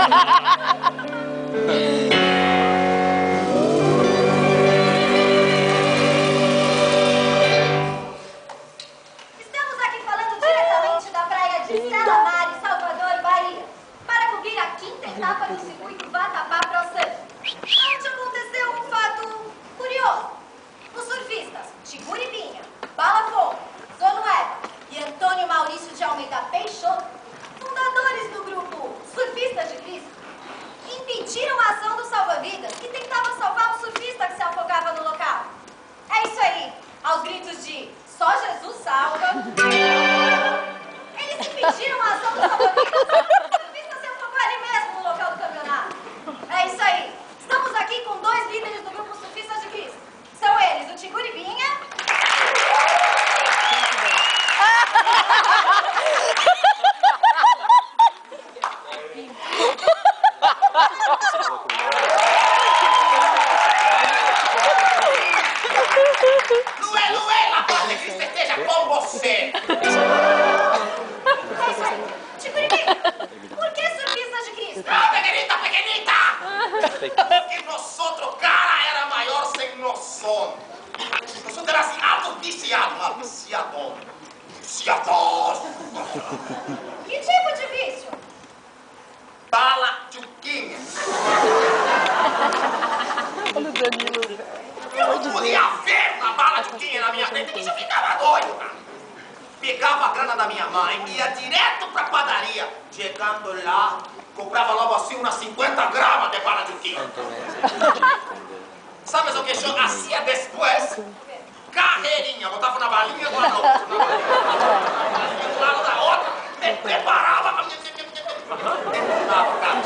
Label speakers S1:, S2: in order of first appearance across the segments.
S1: Estamos aqui falando diretamente da praia de Sela Mar, em Salvador, Bahia, para cobrir a quinta etapa do circuito Vatapá Pro Surf, onde aconteceu um fato curioso. Os surfistas Tiguribinha, Bala Fogo, Zonueva e Antônio Maurício de Almeida Peixoto, fundadores do grupo Surfistas de Cristo, impediram a ação do salva-vidas que tentava salvar um surfista que se afogava no local. É isso aí, aos gritos de "Só Jesus salva". Eles impediram a ação do salva-vidas. O surfista se afogou ali mesmo no local do campeonato. É isso aí. Estamos aqui com dois líderes do grupo Surfistas de Cristo. São eles, o Tiguribinha...
S2: Luê, a paz de Cristo esteja com você!
S1: É isso aí. Tiguribinha, por que Surfistas de Cristo?
S2: Ah, pequenita! Porque nós outros cara era maior sem noção. Nós outros era assim, algo viciado. Viciador.
S1: Que tipo de vício?
S2: Bala Tchuquinha.
S3: Olha o Danilo, velho.
S2: Eu não podia ver uma bala Tchuquinha na minha frente, que já ficava doido, cara. Pegava a grana da minha mãe, ia direto pra padaria. Chegando lá, comprava logo assim umas 50 gramas de bala Tchuquinha. Sabe o que eu fazia depois? Carreirinha, botava na balinha do lado da outra, do lado da outra, me preparava pra detonava, cara.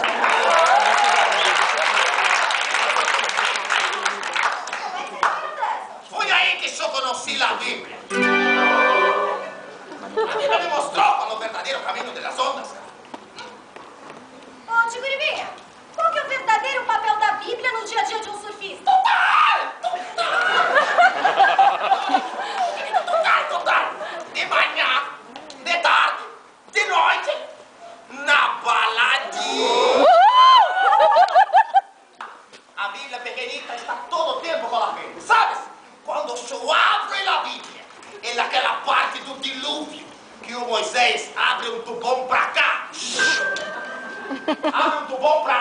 S2: Foi aí que eu conheci a Bíblia. A Bíblia me mostrou qual é o verdadeiro caminho das ondas.
S1: Ô, Tiguribinha, qual que é o verdadeiro papel da Bíblia no dia a dia de um surfista?
S2: Total. De manhã, de tarde, de noite, na baladinha. A Bíblia pequenita está todo o tempo com a gente, sabes? Quando eu abro a Bíblia, é naquela parte do dilúvio que o Moisés abre um tubão para cá. Abre um tubão para